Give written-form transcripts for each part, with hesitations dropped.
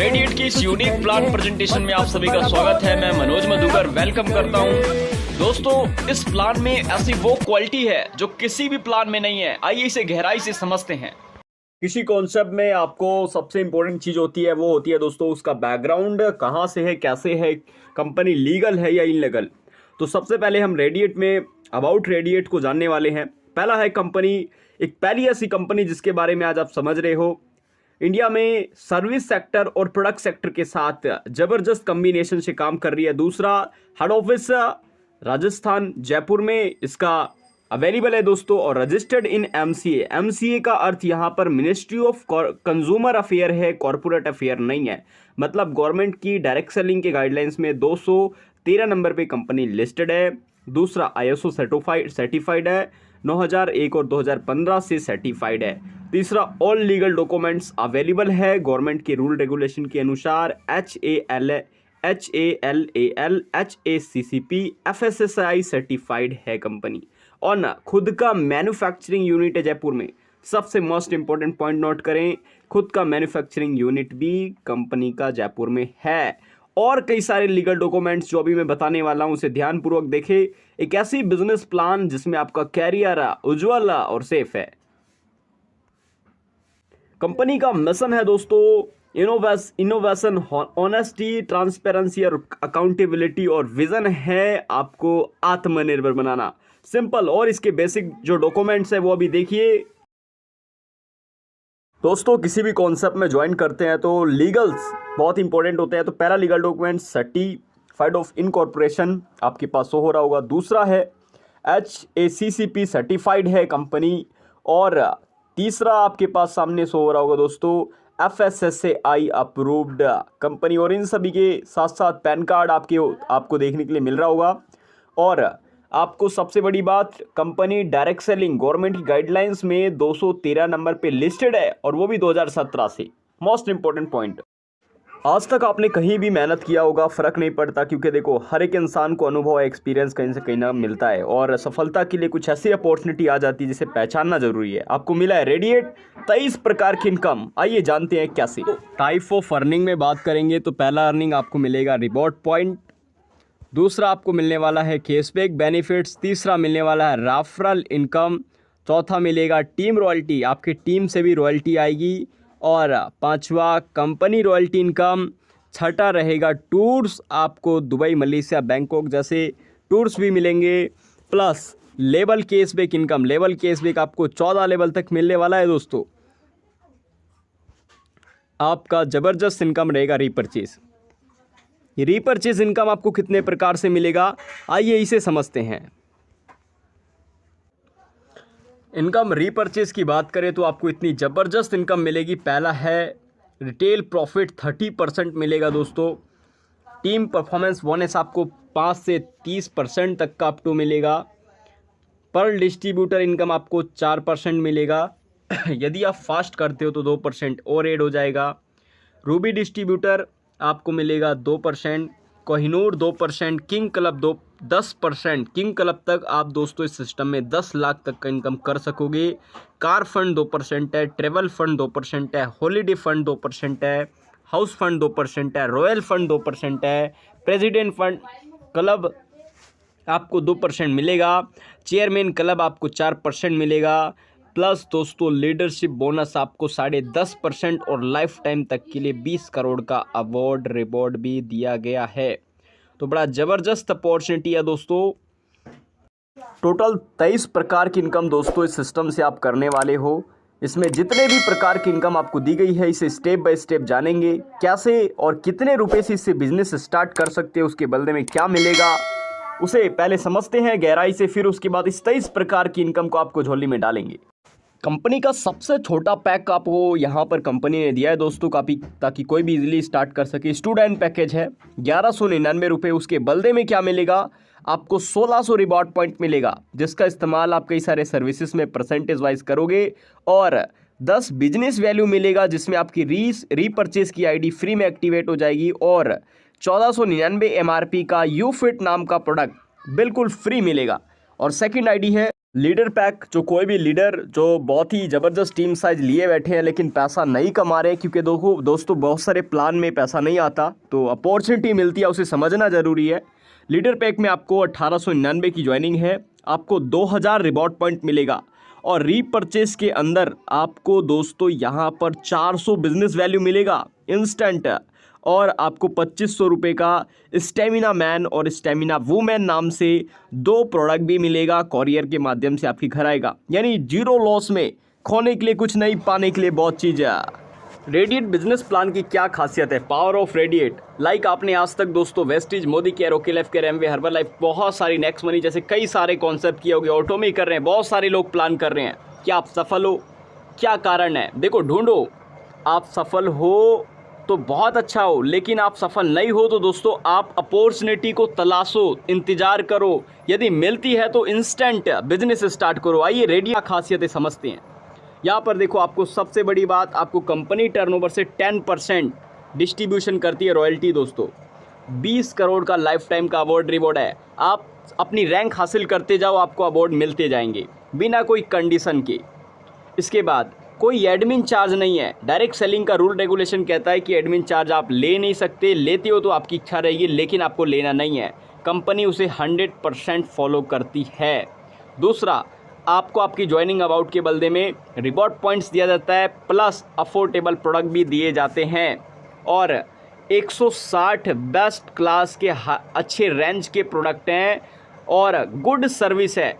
Radiate की इस unique plan presentation में आप सभी का स्वागत है। मैं मनोज मधुकर वेलकम करता हूं। दोस्तों, इस प्लान में ऐसी वो क्वालिटी है जो किसी भी प्लान में नहीं है। आइए इसे गहराई से समझते हैं। किसी कॉन्सेप्ट में आपको सबसे इंपॉर्टेंट चीज होती है वो होती है दोस्तों उसका बैकग्राउंड, कहाँ से है, कैसे है, कंपनी लीगल है या इनलीगल। तो सबसे पहले हम रेडिएट में अबाउट रेडिएट को जानने वाले हैं। पहला है कंपनी, एक पहली ऐसी कंपनी जिसके बारे में आज आप समझ रहे हो। इंडिया में सर्विस सेक्टर और प्रोडक्ट सेक्टर के साथ जबरदस्त कॉम्बिनेशन से काम कर रही है। दूसरा, हेड ऑफिस राजस्थान जयपुर में इसका अवेलेबल है दोस्तों, और रजिस्टर्ड इन एमसीए। एमसीए का अर्थ यहाँ पर मिनिस्ट्री ऑफ कंज्यूमर अफेयर है, कॉर्पोरेट अफेयर नहीं है। मतलब गवर्नमेंट की डायरेक्ट सेलिंग के गाइडलाइंस में 213 नंबर पे कंपनी लिस्टेड है। दूसरा, आईएसओ सर्टिफाइड है, 9001 और 2015 से सर्टिफाइड है। तीसरा, ऑल लीगल डॉक्यूमेंट्स अवेलेबल है गवर्नमेंट के रूल रेगुलेशन के अनुसार। HALAL HACCP FSSAI सर्टिफाइड है कंपनी, और ना खुद का मैन्युफैक्चरिंग यूनिट है जयपुर में। सबसे मोस्ट इंपॉर्टेंट पॉइंट नोट करें, खुद का मैन्युफैक्चरिंग यूनिट भी कंपनी का जयपुर में है। और कई सारे लीगल डॉक्यूमेंट्स जो अभी मैं बताने वाला हूं उसे ध्यानपूर्वक देखें। एक ऐसी बिजनेस प्लान जिसमें आपका कैरियर उज्ज्वल और सेफ है। कंपनी का मिशन है दोस्तों इनोवेशन, ऑनेस्टी, ट्रांसपेरेंसी और अकाउंटेबिलिटी, और विजन है आपको आत्मनिर्भर बनाना। सिंपल। और इसके बेसिक जो डॉक्यूमेंट्स है वो अभी देखिए दोस्तों। किसी भी कॉन्सेप्ट में ज्वाइन करते हैं तो लीगल्स बहुत इंपॉर्टेंट होते हैं। तो पहला legal document certified of incorporation आपके पास शो हो रहा होगा। दूसरा है HACCP सर्टिफाइड है कंपनी, और तीसरा आपके पास सामने शो हो रहा होगा दोस्तों FSSAI अप्रूव्ड कंपनी। और इन सभी के साथ साथ पैन कार्ड आपको देखने के लिए मिल रहा होगा। और आपको सबसे बड़ी बात, कंपनी डायरेक्ट सेलिंग गवर्नमेंट की गाइडलाइंस में 213 नंबर पे लिस्टेड है, और वो भी 2017 से। मोस्ट इंपॉर्टेंट पॉइंट, आज तक आपने कहीं भी मेहनत किया होगा फर्क नहीं पड़ता, क्योंकि देखो हर एक इंसान को अनुभव एक्सपीरियंस कहीं से कहीं ना मिलता है, और सफलता के लिए कुछ ऐसी अपॉर्चुनिटी आ जाती है जिसे पहचानना जरूरी है। आपको मिला है रेडिएट 23 प्रकार की इनकम। आइए जानते हैं कैसे। टाइप ऑफ अर्निंग में बात करेंगे तो पहला अर्निंग आपको मिलेगा रिवॉर्ड पॉइंट। दूसरा आपको मिलने वाला है कैशबैक बेनिफिट्स। तीसरा मिलने वाला है रेफरल इनकम। चौथा मिलेगा टीम रॉयल्टी, आपकी टीम से भी रॉयल्टी आएगी। और पांचवा कंपनी रॉयल्टी इनकम। छठा रहेगा टूर्स, आपको दुबई, मलेशिया, बैंकॉक जैसे टूर्स भी मिलेंगे। Plus level cashback income, level cashback आपको 14 लेवल तक मिलने वाला है दोस्तों। आपका जबरदस्त इनकम रहेगा रीपरचेज। रीपरचेज इनकम आपको कितने प्रकार से मिलेगा, आइए इसे समझते हैं। इनकम रीपरचेज की बात करें तो आपको इतनी ज़बरदस्त इनकम मिलेगी। पहला है रिटेल प्रॉफिट 30% मिलेगा दोस्तों। टीम परफॉर्मेंस बोनस आपको 5 से 30% तक का अप टू मिलेगा। पर डिस्ट्रीब्यूटर इनकम आपको 4% मिलेगा। यदि आप फास्ट करते हो तो 2% और ऐड हो जाएगा। रूबी डिस्ट्रीब्यूटर आपको मिलेगा 2%, Kohinoor 2%, king club 10%। King club तक आप दोस्तों इस सिस्टम में 10 लाख तक का इनकम कर सकोगे। कार फंड 2% है, ट्रेवल फंड 2% है, हॉलीडे फंड 2% है, हाउस फंड 2% है, रॉयल फंड 2% है, प्रेसिडेंट फंड क्लब आपको 2% मिलेगा, चेयरमैन क्लब आपको 4% मिलेगा। प्लस दोस्तों लीडरशिप बोनस आपको 10.5% और लाइफ टाइम तक के लिए 20 करोड़ का अवार्ड रिवॉर्ड भी दिया गया है। तो बड़ा ज़बरदस्त अपॉर्चुनिटी है दोस्तों। टोटल 23 प्रकार की इनकम दोस्तों इस सिस्टम से आप करने वाले हो। इसमें जितने भी प्रकार की इनकम आपको दी गई है इसे स्टेप बाय स्टेप जानेंगे, कैसे और कितने रुपए से इससे बिजनेस स्टार्ट कर सकते हैं, उसके बदले में क्या मिलेगा उसे पहले समझते हैं गहराई से। फिर उसके बाद इस 23 प्रकार की इनकम को आपको झोली में डालेंगे। कंपनी का सबसे छोटा पैक आपको यहाँ पर कंपनी ने दिया है दोस्तों, काफ़ी ताकि कोई भी इजीली स्टार्ट कर सके। स्टूडेंट पैकेज है 1199 रुपये। उसके बदले में क्या मिलेगा, आपको 1600 रिवॉर्ड पॉइंट मिलेगा, जिसका इस्तेमाल आप कई सारे सर्विसेज में परसेंटेज वाइज करोगे। और 10 बिजनेस वैल्यू मिलेगा, जिसमें आपकी रीपरचेज की आईडी फ्री में एक्टिवेट हो जाएगी। और 1499 MRP का यूफिट नाम का प्रोडक्ट बिल्कुल फ्री मिलेगा। और सेकंड आईडी है लीडर पैक, जो कोई भी लीडर जो बहुत ही ज़बरदस्त टीम साइज लिए बैठे हैं लेकिन पैसा नहीं कमा रहे, क्योंकि दोस्तों बहुत सारे प्लान में पैसा नहीं आता, तो अपॉर्चुनिटी मिलती है उसे समझना ज़रूरी है। लीडर पैक में आपको 1899 की ज्वाइनिंग है, आपको 2000 रिवॉर्ड पॉइंट मिलेगा और रीपरचेस के अंदर आपको दोस्तों यहाँ पर 400 बिजनेस वैल्यू मिलेगा इंस्टेंट, और आपको 2500 रुपये का स्टेमिना मैन और स्टेमिना वूमेन नाम से 2 प्रोडक्ट भी मिलेगा, कॉरियर के माध्यम से आपके घर आएगा। यानी जीरो लॉस में, खोने के लिए कुछ नहीं, पाने के लिए बहुत चीज़ है। रेडिएट बिजनेस प्लान की क्या खासियत है? Power of radiate. लाइक आपने आज तक दोस्तों Vestige, Modi care, okay life care, Amway, herbal life, बहुत सारी नेक्स्ट मनी जैसे कई सारे कॉन्सेप्ट किए होंगे, ऑटो में कर रहे हैं, बहुत सारे लोग प्लान कर रहे हैं। क्या आप सफल हो? क्या कारण है? देखो, ढूंढो। आप सफल हो तो बहुत अच्छा हो, लेकिन आप सफल नहीं हो तो दोस्तों आप अपॉर्चुनिटी को तलाशो, इंतजार करो, यदि मिलती है तो इंस्टेंट बिजनेस स्टार्ट करो। आइए रेडिएट खासियतें समझते हैं। यहाँ पर देखो, आपको सबसे बड़ी बात, आपको कंपनी टर्नओवर से 10% डिस्ट्रीब्यूशन करती है रॉयल्टी। दोस्तों 20 करोड़ का लाइफ टाइम का अवार्ड रिवॉर्ड है। आप अपनी रैंक हासिल करते जाओ, आपको अवार्ड मिलते जाएंगे बिना कोई कंडीशन के। इसके बाद कोई एडमिन चार्ज नहीं है। डायरेक्ट सेलिंग का रूल रेगुलेशन कहता है कि एडमिन चार्ज आप ले नहीं सकते, लेते हो तो आपकी इच्छा रहेगी, लेकिन आपको लेना नहीं है। कंपनी उसे 100% फॉलो करती है। दूसरा, आपको आपकी ज्वाइनिंग अबाउट के बदले में रिवॉर्ड पॉइंट्स दिया जाता है, प्लस अफोर्डेबल प्रोडक्ट भी दिए जाते हैं, और 160 बेस्ट क्लास के अच्छे रेंज के प्रोडक्ट हैं, और गुड सर्विस है,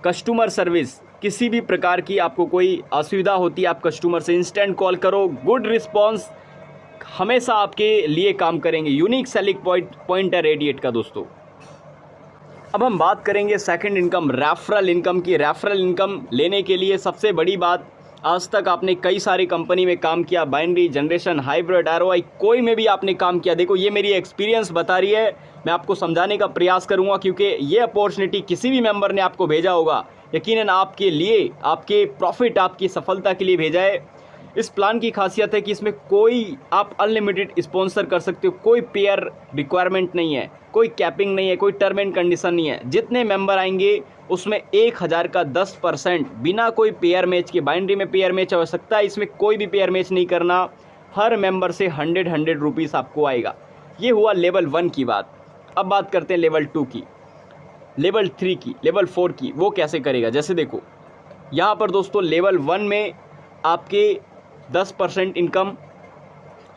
कस्टमर सर्विस। किसी भी प्रकार की आपको कोई असुविधा होती है, आप कस्टमर से इंस्टेंट कॉल करो, गुड रिस्पॉन्स, हमेशा आपके लिए काम करेंगे। यूनिक सेलिंग पॉइंट है रेडिएट का दोस्तों। अब हम बात करेंगे सेकंड इनकम, रेफरल इनकम की। रेफरल इनकम लेने के लिए सबसे बड़ी बात, आज तक आपने कई सारी कंपनी में काम किया, बाइनरी, जनरेशन, हाइब्रिड, आरओआई, कोई में भी आपने काम किया। देखो, ये मेरी एक्सपीरियंस बता रही है, मैं आपको समझाने का प्रयास करूंगा, क्योंकि ये अपॉर्चुनिटी किसी भी मेंबर ने आपको भेजा होगा, यकीनन आपके लिए, आपके प्रॉफिट, आपकी सफलता के लिए भेजा है। इस प्लान की खासियत है कि इसमें कोई, आप अनलिमिटेड स्पॉन्सर कर सकते हो, कोई पेयर रिक्वायरमेंट नहीं है, कोई कैपिंग नहीं है, कोई टर्म एंड कंडीशन नहीं है। जितने मेंबर आएंगे उसमें 1000 का 10% बिना कोई पेयर मैच के। बाइनरी में पेयर मैच आवश्यकता है, इसमें कोई भी पेयर मैच नहीं करना। हर मेंबर से 100 रुपीज़ आपको आएगा। ये हुआ लेवल 1 की बात। अब बात करते हैं लेवल 2 की, लेवल 3 की, लेवल 4 की। वो कैसे करेगा? जैसे देखो, यहाँ पर दोस्तों लेवल 1 में आपके 10% इनकम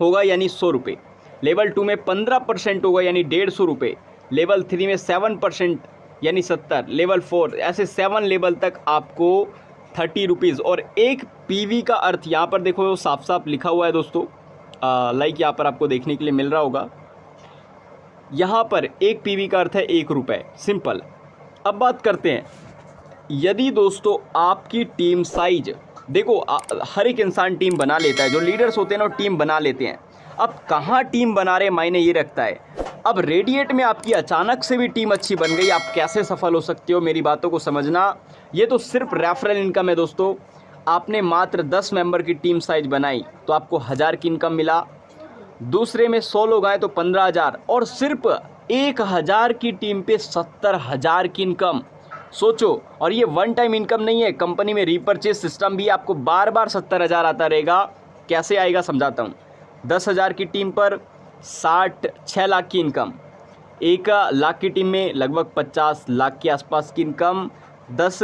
होगा, यानी 100 रुपये। लेवल 2 में 15% होगा, यानी 150 रुपये। लेवल 3 में 7% यानी 70। लेवल 4, ऐसे 7 लेवल तक आपको 30 रुपीज़। और एक पीवी का अर्थ यहाँ पर देखो साफ साफ लिखा हुआ है दोस्तों, लाइक यहाँ पर आपको देखने के लिए मिल रहा होगा। यहाँ पर एक पीवी का अर्थ है 1 रुपये, सिंपल। अब बात करते हैं, यदि दोस्तों आपकी टीम साइज, देखो हर एक इंसान टीम बना लेता है, जो लीडर्स होते हैं ना वो टीम बना लेते हैं। अब कहाँ टीम बना रहे मायने ये रखता है। अब रेडिएट में आपकी अचानक से भी टीम अच्छी बन गई, आप कैसे सफल हो सकते हो, मेरी बातों को समझना। ये तो सिर्फ रेफरल इनकम है दोस्तों। आपने मात्र 10 मेंबर की टीम साइज बनाई तो आपको 1000 की इनकम मिला। दूसरे में 100 लोग आए तो 15,000, और सिर्फ 1000 की टीम पे 70,000 की इनकम। सोचो, और ये वन टाइम इनकम नहीं है, कंपनी में रीपरचेस सिस्टम भी, आपको बार बार 70,000 आता रहेगा। कैसे आएगा समझाता हूँ। 10,000 की टीम पर 6 लाख की इनकम, 1 लाख की टीम में लगभग 50 लाख के आसपास की इनकम, 10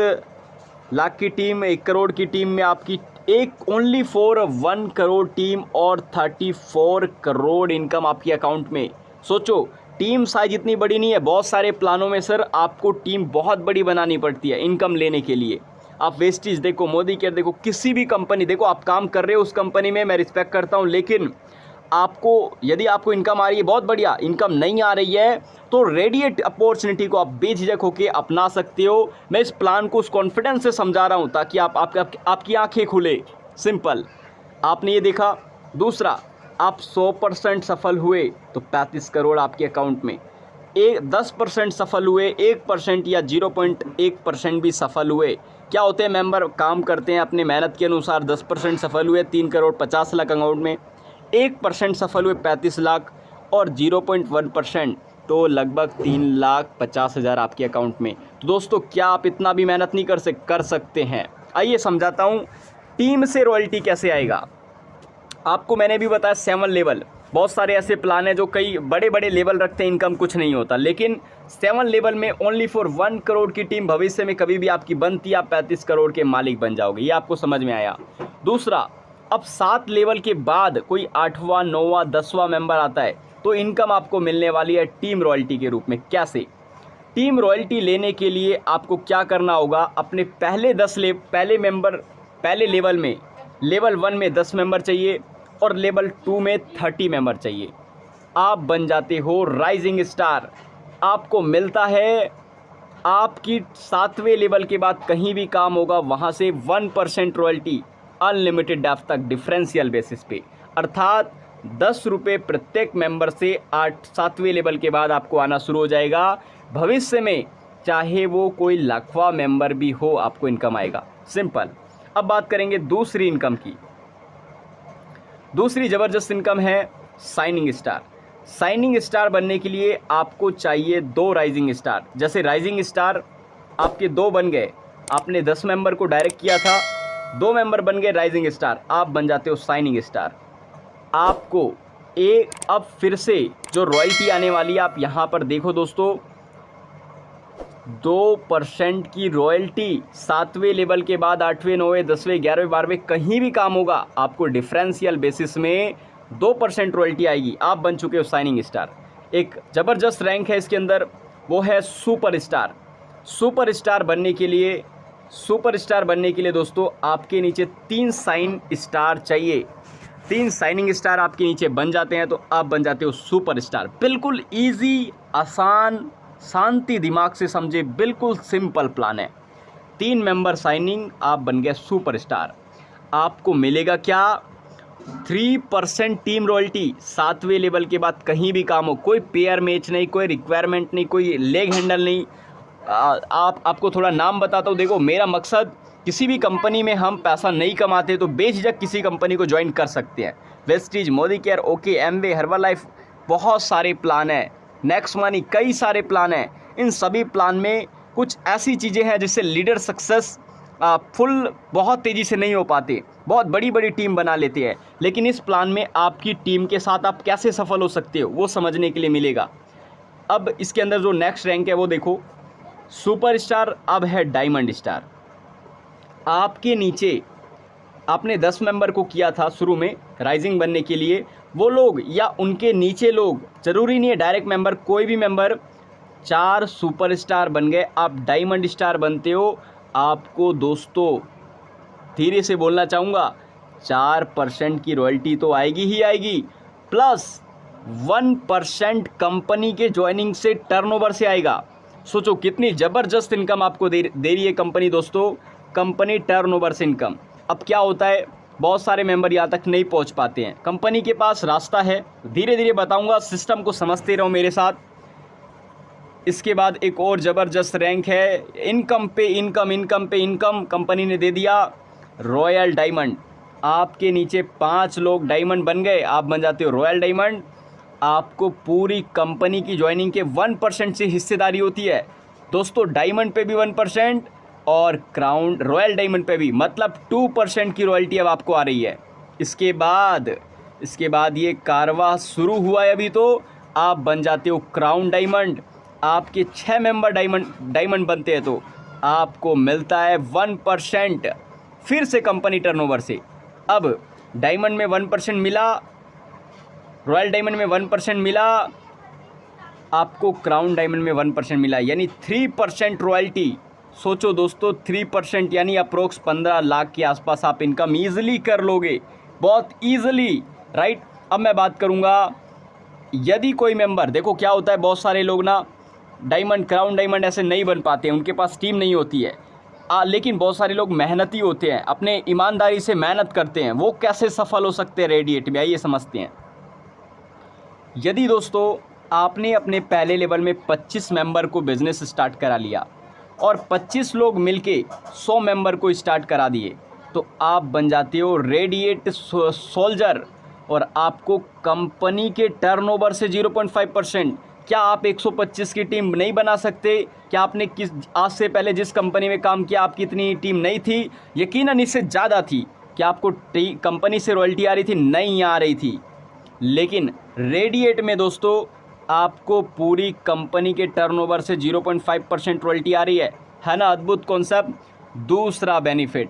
लाख की टीम, 1 करोड़ की टीम में आपकी एक ओनली फॉर 1 करोड़ टीम और 34 करोड़ इनकम आपके अकाउंट में। सोचो, टीम साइज इतनी बड़ी नहीं है। बहुत सारे प्लानों में सर आपको टीम बहुत बड़ी बनानी पड़ती है इनकम लेने के लिए। आप वेस्टिज देखो, मोदी केयर देखो, किसी भी कंपनी देखो, आप काम कर रहे हो उस कंपनी में, मैं रिस्पेक्ट करता हूं, लेकिन आपको, यदि आपको इनकम आ रही है बहुत बढ़िया, इनकम नहीं आ रही है तो रेडिएट अपॉर्चुनिटी को आप बेझिझक होकर अपना सकते हो। मैं इस प्लान को उस कॉन्फिडेंस से समझा रहा हूं ताकि आपकी आंखें खुले। सिंपल, आपने ये देखा। दूसरा, आप 100% सफल हुए तो 35 करोड़ आपके अकाउंट में। 10% सफल हुए, 1% या 0.1% भी सफल हुए, क्या होते हैं, मेंबर काम करते हैं अपने मेहनत के अनुसार। 10% सफल हुए 3 करोड़ 50 लाख अकाउंट में, 1% सफल हुए 35 लाख, और 0.1% तो लगभग 3,50,000 आपके अकाउंट में। तो दोस्तों क्या आप इतना भी मेहनत नहीं कर सकते हैं? आइए समझाता हूँ टीम से रॉयल्टी कैसे आएगा। आपको मैंने भी बताया 7 लेवल, बहुत सारे ऐसे प्लान हैं जो कई बड़े बड़े लेवल रखते हैं, इनकम कुछ नहीं होता, लेकिन 7 लेवल में ओनली फॉर 1 करोड़ की टीम भविष्य में कभी भी आपकी बनती, आप 35 करोड़ के मालिक बन जाओगे। ये आपको समझ में आया। दूसरा, अब 7 लेवल के बाद कोई 8वां 9वां 10वां मेंबर आता है तो इनकम आपको मिलने वाली है टीम रॉयल्टी के रूप में। कैसे? टीम रॉयल्टी लेने के लिए आपको क्या करना होगा, अपने पहले लेवल में, लेवल 1 में 10 मेंबर चाहिए और लेवल 2 में 30 मेंबर चाहिए। आप बन जाते हो राइजिंग स्टार। आपको मिलता है, आपकी 7वें लेवल के बाद कहीं भी काम होगा वहाँ से 1% रॉयल्टी अनलिमिटेड डेप्थ तक डिफरेंशियल बेसिस पे, अर्थात 10 रुपये प्रत्येक मेंबर से 7वें लेवल के बाद आपको आना शुरू हो जाएगा। भविष्य में चाहे वो कोई लाखवां मेंबर भी हो, आपको इनकम आएगा। सिंपल। अब बात करेंगे दूसरी इनकम की। दूसरी ज़बरदस्त इनकम है साइनिंग स्टार। साइनिंग स्टार बनने के लिए आपको चाहिए 2 राइजिंग स्टार। जैसे राइजिंग स्टार आपके 2 बन गए, आपने 10 मेंबर को डायरेक्ट किया था, 2 मेंबर बन गए राइजिंग स्टार, आप बन जाते हो साइनिंग स्टार। आपको अब फिर से जो रॉयल्टी आने वाली है, आप यहाँ पर देखो दोस्तों, 2% की रॉयल्टी 7वें लेवल के बाद 8वें 9वें 10वें 11वें 12वें कहीं भी काम होगा, आपको डिफरेंशियल बेसिस में 2% रॉयल्टी आएगी। आप बन चुके हो साइनिंग स्टार। एक ज़बरदस्त रैंक है इसके अंदर, वो है सुपर स्टार। सुपर स्टार बनने के लिए दोस्तों आपके नीचे 3 साइन स्टार चाहिए। 3 साइनिंग स्टार आपके नीचे बन जाते हैं तो आप बन जाते हो सुपर स्टार। बिल्कुल ईजी, आसान, शांति दिमाग से समझे, बिल्कुल सिंपल प्लान है। 3 मेंबर साइनिंग, आप बन गए सुपर स्टार। आपको मिलेगा क्या? 3% टीम रॉयल्टी 7वें लेवल के बाद कहीं भी काम हो, कोई पेयर मैच नहीं, कोई रिक्वायरमेंट नहीं, कोई लेग हैंडल नहीं। आपको थोड़ा नाम बताता हूँ। देखो, मेरा मकसद, किसी भी कंपनी में हम पैसा नहीं कमाते तो बेझिझक किसी कंपनी को ज्वाइन कर सकते हैं। Vestige, Modi care, okay, Amway, Herbalife, बहुत सारे प्लान हैं, नेक्स्ट मनी, कई सारे प्लान हैं। इन सभी प्लान में कुछ ऐसी चीज़ें हैं जिससे लीडर सक्सेस फुल बहुत तेज़ी से नहीं हो पाते, बहुत बड़ी बड़ी टीम बना लेते हैं, लेकिन इस प्लान में आपकी टीम के साथ आप कैसे सफल हो सकते हो वो समझने के लिए मिलेगा। अब इसके अंदर जो नेक्स्ट रैंक है वो देखो, सुपर स्टार अब है डायमंड स्टार। आपके नीचे आपने 10 मेंबर को किया था शुरू में राइजिंग बनने के लिए, वो लोग या उनके नीचे लोग, ज़रूरी नहीं है डायरेक्ट मेंबर, कोई भी मेंबर, 4 सुपर स्टार बन गए, आप डायमंड स्टार बनते हो। आपको दोस्तों धीरे से बोलना चाहूँगा, 4% की रॉयल्टी तो आएगी ही आएगी, प्लस 1% कंपनी के ज्वाइनिंग से, टर्नओवर से आएगा। सोचो कितनी ज़बरदस्त इनकम आपको दे रही है कंपनी दोस्तों, कंपनी टर्नओवर से इनकम। अब क्या होता है, बहुत सारे मेंबर यहाँ तक नहीं पहुँच पाते हैं, कंपनी के पास रास्ता है, धीरे धीरे बताऊँगा, सिस्टम को समझते रहो मेरे साथ। इसके बाद एक और ज़बरदस्त रैंक है, इनकम पे इनकम कंपनी ने दे दिया, रॉयल डायमंड। आपके नीचे 5 लोग डायमंड बन गए, आप बन जाते हो रॉयल डायमंड। आपको पूरी कंपनी की ज्वाइनिंग के 1% से हिस्सेदारी होती है दोस्तों, डायमंड पे भी 1% और क्राउन रॉयल डायमंड पे भी, मतलब 2% की रॉयल्टी अब आपको आ रही है। इसके बाद ये कारवां शुरू हुआ है अभी, तो आप बन जाते हो क्राउन डायमंड। आपके 6 मेंबर डायमंड बनते हैं तो आपको मिलता है 1% फिर से कंपनी टर्नओवर से। अब डायमंड में 1% मिला, रॉयल डायमंड में 1% मिला, आपको क्राउन डायमंड में 1% मिला, यानी 3% रॉयल्टी। सोचो दोस्तों, 3% यानी अप्रोक्स 15 लाख के आसपास आप इनकम ईजिली कर लोगे, बहुत ईजिली, राइट। अब मैं बात करूँगा, यदि कोई मेंबर, देखो क्या होता है, बहुत सारे लोग ना डायमंड, क्राउन डायमंड ऐसे नहीं बन पाते हैं, उनके पास टीम नहीं होती है, लेकिन बहुत सारे लोग मेहनती होते हैं, अपने ईमानदारी से मेहनत करते हैं। वो कैसे सफल हो सकते हैं रेडिएट में, आइए समझते हैं। यदि दोस्तों आपने अपने पहले लेवल में 25 मेंबर को बिजनेस स्टार्ट करा लिया और 25 लोग मिलके 100 मेंबर को स्टार्ट करा दिए, तो आप बन जाते हो रेडिएट सोल्जर, और आपको कंपनी के टर्नओवर से 0.5%, क्या आप 125 की टीम नहीं बना सकते? क्या आपने आज से पहले जिस कंपनी में काम किया आपकी इतनी टीम नहीं थी? यकीनन इससे ज़्यादा थी। क्या आपको कंपनी से रॉयल्टी आ रही थी? नहीं आ रही थी। लेकिन रेडिएट में दोस्तों आपको पूरी कंपनी के टर्नओवर से 0.5% रॉयल्टी आ रही है ना? अद्भुत कॉन्सेप्ट। दूसरा बेनिफिट,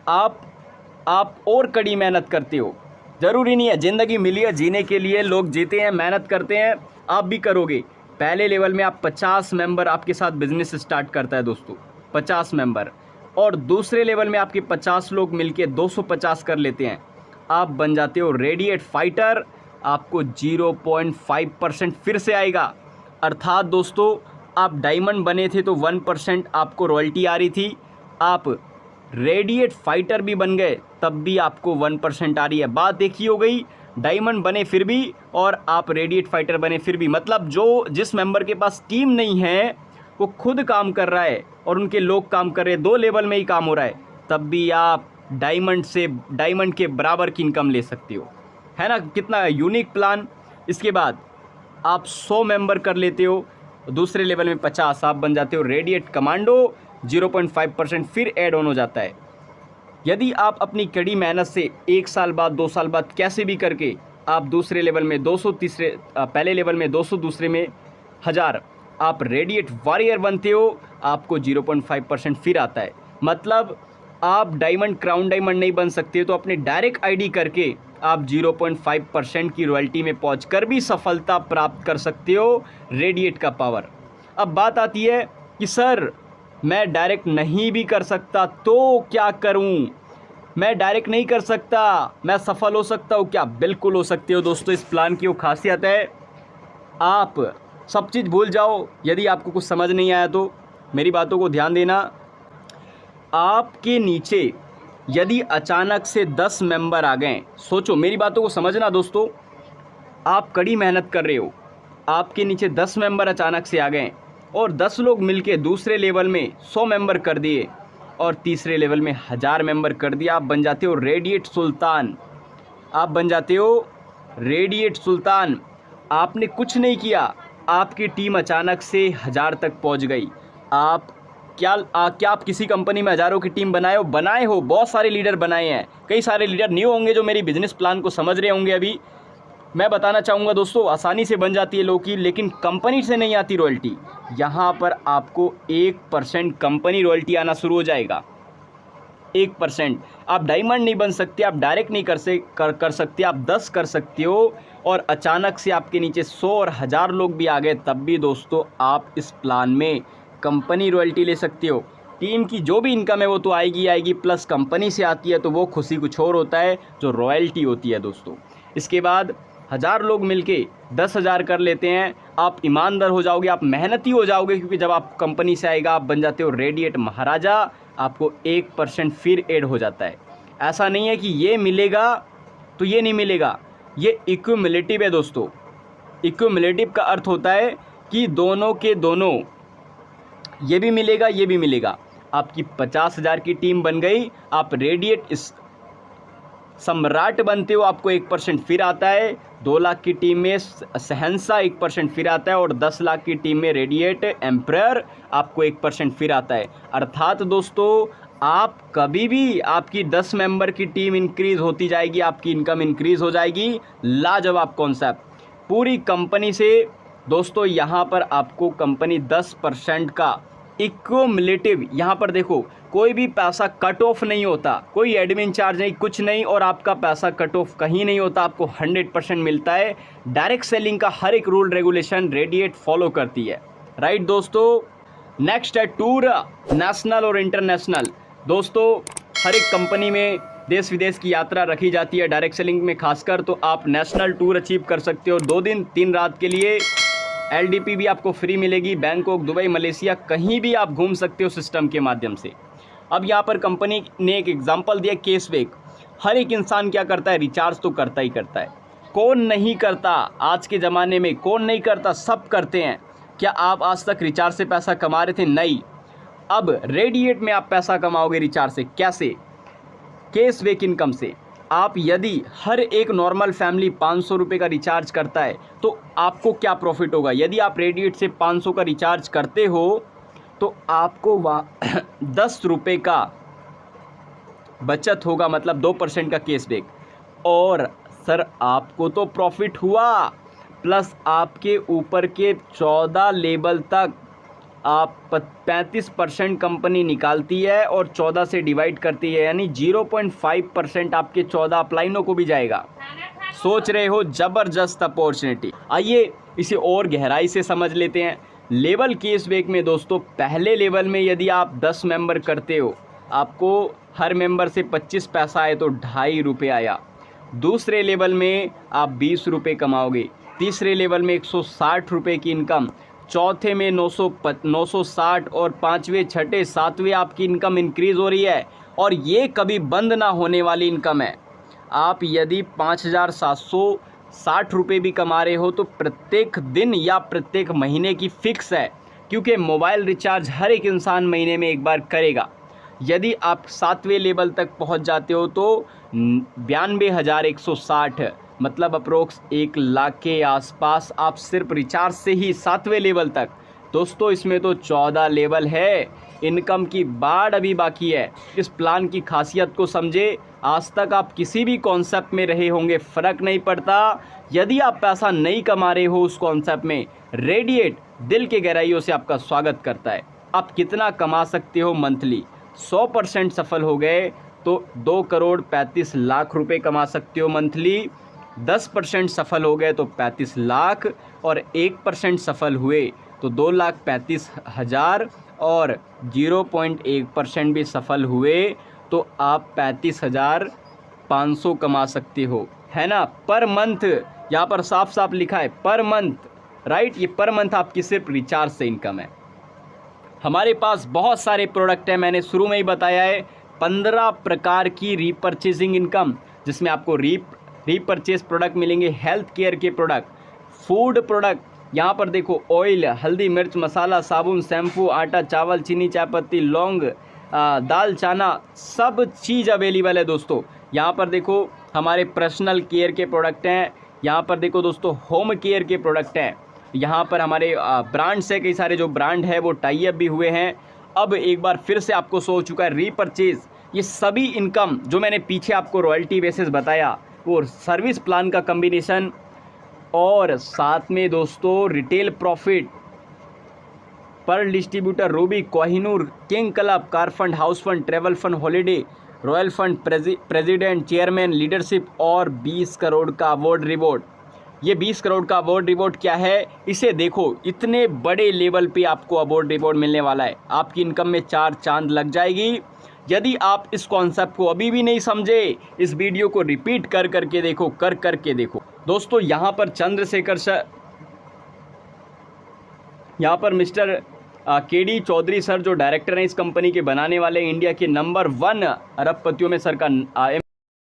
आप और कड़ी मेहनत करते हो। ज़रूरी नहीं है, ज़िंदगी मिली है जीने के लिए, लोग जीते हैं, मेहनत करते हैं, आप भी करोगे। पहले लेवल में आप 50 मेंबर आपके साथ बिजनेस स्टार्ट करता है दोस्तों, 50 मेंबर, और दूसरे लेवल में आपके 50 लोग मिलके 250 कर लेते हैं। आप बन जाते हो रेडिएट फाइटर। आपको 0.5% फिर से आएगा। अर्थात दोस्तों आप डायमंड बने थे तो 1% आपको रॉयल्टी आ रही थी। आप रेडिएट फाइटर भी बन गए तब भी आपको 1% आ रही है। बात एक ही हो गई, डायमंड बने फिर भी और आप रेडिएट फाइटर बने फिर भी। मतलब जिस मेंबर के पास टीम नहीं है वो खुद काम कर रहा है और उनके लोग काम कर रहे हैं, 2 लेवल में ही काम हो रहा है, तब भी आप डायमंड के बराबर की इनकम ले सकते हो। है ना कितना यूनिक प्लान। इसके बाद आप 100 मेंबर कर लेते हो, दूसरे लेवल में 50, आप बन जाते हो रेडिएट कमांडो। 0.5% फिर ऐड ऑन हो जाता है। यदि आप अपनी कड़ी मेहनत से 1 साल बाद 2 साल बाद कैसे भी करके आप दूसरे लेवल में 200, पहले लेवल में 200, दूसरे में 1000 आप रेडिएट वॉरियर बनते हो, आपको 0.5% फिर आता है। मतलब आप डायमंड, क्राउन डायमंड नहीं बन सकते तो अपने डायरेक्ट आईडी करके आप 0.5% की रॉयल्टी में पहुंचकर भी सफलता प्राप्त कर सकते हो। रेडिएट का पावर। अब बात आती है कि सर मैं डायरेक्ट नहीं भी कर सकता तो क्या करूं? मैं डायरेक्ट नहीं कर सकता, मैं सफल हो सकता हूं क्या? बिल्कुल हो सकते हो दोस्तों। इस प्लान की वो खासियत है, आप सब चीज़ भूल जाओ। यदि आपको कुछ समझ नहीं आया तो मेरी बातों को ध्यान देना। आपके नीचे यदि अचानक से 10 मेंबर आ गए, सोचो, मेरी बातों को समझना दोस्तों। आप कड़ी मेहनत कर रहे हो, आपके नीचे 10 मेंबर अचानक से आ गए और 10 लोग मिलके दूसरे लेवल में 100 मेंबर कर दिए और तीसरे लेवल में 1000 मेंबर कर दिया। आप बन जाते हो रेडिएट सुल्तान। आप बन जाते हो रेडिएट सुल्तान। आपने कुछ नहीं किया, आपकी टीम अचानक से 1000 तक पहुंच गई। क्या आप किसी कंपनी में हज़ारों की टीम बनाए हो? बहुत सारे लीडर बनाए हैं। कई सारे लीडर न्यू होंगे जो मेरी बिजनेस प्लान को समझ रहे होंगे। अभी मैं बताना चाहूँगा दोस्तों, आसानी से बन जाती है लोगों की, लेकिन कंपनी से नहीं आती रॉयल्टी। यहाँ पर आपको 1% कंपनी रॉयल्टी आना शुरू हो जाएगा। 1%। आप डायमंड नहीं बन सकते, आप डायरेक्ट नहीं कर सकते, आप 10 कर सकते हो। और अचानक से आपके नीचे 100 और 1000 लोग भी आ गए, तब भी दोस्तों आप इस प्लान में कंपनी रॉयल्टी ले सकते हो। टीम की जो भी इनकम है वो तो आएगी, प्लस कंपनी से आती है तो वो खुशी कुछ और होता है, जो रॉयल्टी होती है दोस्तों। इसके बाद 1000 लोग मिलके 10,000 कर लेते हैं। आप ईमानदार हो जाओगे, आप मेहनती हो जाओगे, क्योंकि जब आप कंपनी से आएगा आप बन जाते हो रेडिएट महाराजा। आपको 1% फिर ऐड हो जाता है। ऐसा नहीं है कि ये मिलेगा तो ये नहीं मिलेगा, ये इक्यूमुलेटिव है दोस्तों। इक्यूमुलेटिव का अर्थ होता है कि दोनों के दोनों, ये भी मिलेगा ये भी मिलेगा। आपकी 50,000 की टीम बन गई, आप रेडिएट सम्राट बनते हो, आपको 1% फिर आता है। 2 लाख की टीम में शहंशाह 1% फिर आता है और 10 लाख की टीम में रेडिएट एम्परर आपको 1% फिर आता है। अर्थात दोस्तों आप कभी भी, आपकी 10 मेंबर की टीम इंक्रीज होती जाएगी, आपकी इनकम इंक्रीज हो जाएगी। लाजवाब कॉन्सेप्ट पूरी कंपनी से दोस्तों। यहाँ पर आपको कंपनी 10% का इक्यूमुलेटिव, यहाँ पर देखो कोई भी पैसा कट ऑफ नहीं होता, कोई एडमिन चार्ज नहीं, कुछ नहीं, और आपका पैसा कट ऑफ कहीं नहीं होता, आपको 100% मिलता है। डायरेक्ट सेलिंग का हर एक रूल रेगुलेशन रेडिएट फॉलो करती है। राइट दोस्तों, नेक्स्ट है टूर, नेशनल और इंटरनेशनल। दोस्तों हर एक कंपनी में देश विदेश की यात्रा रखी जाती है, डायरेक्ट सेलिंग में खासकर, तो आप नेशनल टूर अचीव कर सकते हो 2 दिन 3 रात के लिए। LDP भी आपको फ्री मिलेगी, बैंकॉक, दुबई, मलेशिया, कहीं भी आप घूम सकते हो सिस्टम के माध्यम से। अब यहाँ पर कंपनी ने एक एग्जांपल दिया, कैशबैक। हर एक इंसान क्या करता है, रिचार्ज तो करता ही करता है। कौन नहीं करता? आज के ज़माने में कौन नहीं करता? सब करते हैं। क्या आप आज तक रिचार्ज से पैसा कमा रहे थे? नहीं। अब रेडिएट में आप पैसा कमाओगे रिचार्ज से। कैसे? कैशबैक इनकम से। आप यदि हर एक नॉर्मल फैमिली 500 रुपये का रिचार्ज करता है तो आपको क्या प्रॉफिट होगा। यदि आप रेडिएट से 500 का रिचार्ज करते हो तो आपको 10 रुपये का बचत होगा, मतलब 2% का कैशबैक। और सर आपको तो प्रॉफिट हुआ, प्लस आपके ऊपर के 14 लेवल तक आप 35% कंपनी निकालती है और 14 से डिवाइड करती है, यानी 0.5% आपके 14 अपलाइनों को भी जाएगा। सोच रहे हो, ज़बरदस्त अपॉर्चुनिटी। आइए इसे और गहराई से समझ लेते हैं। लेवल कैशबैक में दोस्तों, पहले लेवल में यदि आप 10 मेंबर करते हो, आपको हर मेंबर से 25 पैसा आए तो 2.5 रुपये आया। दूसरे लेवल में आप 20 रुपये कमाओगे, तीसरे लेवल में 160 रुपये की इनकम, चौथे में 960 और पाँचवें, छठे, सातवें आपकी इनकम इंक्रीज़ हो रही है और ये कभी बंद ना होने वाली इनकम है। आप यदि 5,760 रुपये भी कमा रहे हो तो प्रत्येक दिन या प्रत्येक महीने की फ़िक्स है, क्योंकि मोबाइल रिचार्ज हर एक इंसान महीने में एक बार करेगा। यदि आप 7वें लेवल तक पहुंच जाते हो तो 92,160, मतलब अप्रोक्स 1 लाख के आसपास आप सिर्फ रिचार्ज से ही 7वें लेवल तक। दोस्तों इसमें तो 14 लेवल है, इनकम की बाढ़ अभी बाकी है। इस प्लान की खासियत को समझे। आज तक आप किसी भी कॉन्सेप्ट में रहे होंगे, फ़र्क नहीं पड़ता। यदि आप पैसा नहीं कमा रहे हो उस कॉन्सेप्ट में, रेडिएट दिल के गहराइयों से आपका स्वागत करता है। आप कितना कमा सकते हो मंथली? 100% सफल हो गए तो 2,35,00,000 रुपये कमा सकते हो मंथली। 10% सफल हो गए तो 35 लाख, और 1% सफल हुए तो 2,35,000, और 0.1% भी सफल हुए तो आप 35,500 कमा सकते हो, है ना, पर मंथ। यहाँ पर साफ साफ लिखा है पर मंथ, राइट। ये पर मंथ आपकी सिर्फ रिचार्ज से इनकम है। हमारे पास बहुत सारे प्रोडक्ट हैं, मैंने शुरू में ही बताया है 15 प्रकार की रीपरचेजिंग इनकम, जिसमें आपको रीपरचेज प्रोडक्ट मिलेंगे, हेल्थ केयर के प्रोडक्ट, फूड प्रोडक्ट। यहाँ पर देखो ऑयल, हल्दी, मिर्च, मसाला, साबुन, शैम्पू, आटा, चावल, चीनी, चायपत्ती, लौंग, दाल, चना, सब चीज़ अवेलेबल है दोस्तों। यहाँ पर देखो हमारे पर्सनल केयर के प्रोडक्ट हैं। यहाँ पर देखो दोस्तों होम केयर के प्रोडक्ट हैं। यहाँ पर हमारे ब्रांड्स है, कई सारे जो ब्रांड है वो टाई अप भी हुए हैं। अब एक बार फिर से आपको शो हो चुका है रीपरचेज। ये सभी इनकम जो मैंने पीछे आपको रॉयल्टी बेसिस बताया, वो सर्विस प्लान का कम्बिनेशन, और साथ में दोस्तों रिटेल प्रॉफिट, पर distributor, Ruby, Kohinoor, king club, car fund, house fund, travel fund, holiday, royal fund, president, chairman, leadership, और 20 करोड़ का अवार्ड रिवॉर्ड। ये 20 करोड़ का अवार्ड रिवॉर्ड क्या है, इसे देखो, इतने बड़े लेवल पे आपको अवार्ड रिवॉर्ड मिलने वाला है। आपकी इनकम में 4 चांद लग जाएगी। यदि आप इस कॉन्सेप्ट को अभी भी नहीं समझे, इस वीडियो को रिपीट कर करके देखो, कर करके देखो। दोस्तों यहाँ पर चंद्रशेखर सर, यहाँ पर मिस्टर केडी चौधरी सर जो डायरेक्टर हैं इस कंपनी के बनाने वाले, इंडिया के नंबर 1 अरबपतियों में सर का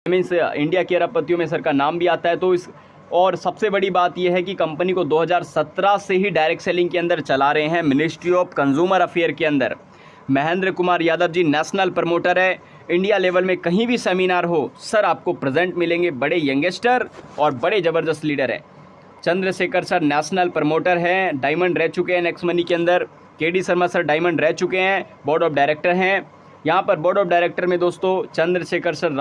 मीन्स इंडिया के अरबपतियों में सर का नाम भी आता है। तो इस, और सबसे बड़ी बात यह है कि कंपनी को 2017 से ही डायरेक्ट सेलिंग के अंदर चला रहे हैं, मिनिस्ट्री ऑफ कंज्यूमर अफेयर के अंदर। महेंद्र कुमार यादव जी नेशनल प्रमोटर है। इंडिया लेवल में कहीं भी सेमिनार हो सर आपको प्रेजेंट मिलेंगे, बड़े यंगस्टर और बड़े ज़बरदस्त लीडर हैं। चंद्रशेखर सर नेशनल प्रमोटर हैं, डायमंड रह चुके हैं नेक्स्ट मनी के अंदर। केडी शर्मा सर डायमंड रह चुके हैं, बोर्ड ऑफ डायरेक्टर हैं। यहाँ पर बोर्ड ऑफ डायरेक्टर में दोस्तों Chandrashekhar sir,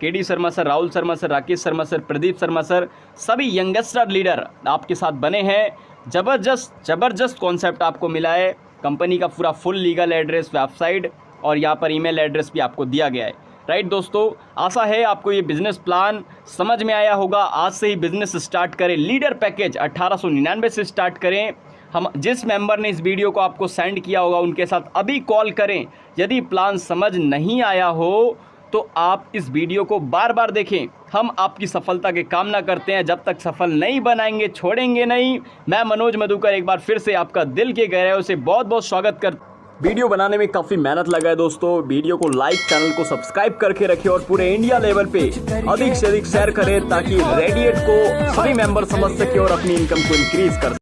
KD Sharma sir, Rahul Sharma sir, Rakesh Sharma sir, Pradeep Sharma sir, सभी यंगस्टर लीडर आपके साथ बने हैं। ज़बरदस्त कॉन्सेप्ट आपको मिला है। कंपनी का पूरा फुल लीगल एड्रेस, वेबसाइट और यहाँ पर ईमेल एड्रेस भी आपको दिया गया है, राइट दोस्तों। आशा है आपको ये बिज़नेस प्लान समझ में आया होगा। आज से ही बिज़नेस स्टार्ट करें। लीडर पैकेज 1899 से स्टार्ट करें। हम जिस मेंबर ने इस वीडियो को आपको सेंड किया होगा उनके साथ अभी कॉल करें। यदि प्लान समझ नहीं आया हो तो आप इस वीडियो को बार बार देखें। हम आपकी सफलता की कामना करते हैं, जब तक सफल नहीं बनाएंगे छोड़ेंगे नहीं। मैं मनोज मधुकर एक बार फिर से आपका दिल के गहराइयों से बहुत बहुत स्वागत कर। वीडियो बनाने में काफ़ी मेहनत लगा है दोस्तों। वीडियो को लाइक, चैनल को सब्सक्राइब करके रखें और पूरे इंडिया लेवल पे अधिक से अधिक शेयर करें ताकि रेडिएट को सभी मेंबर समझ सके और अपनी इनकम को इंक्रीज कर सके।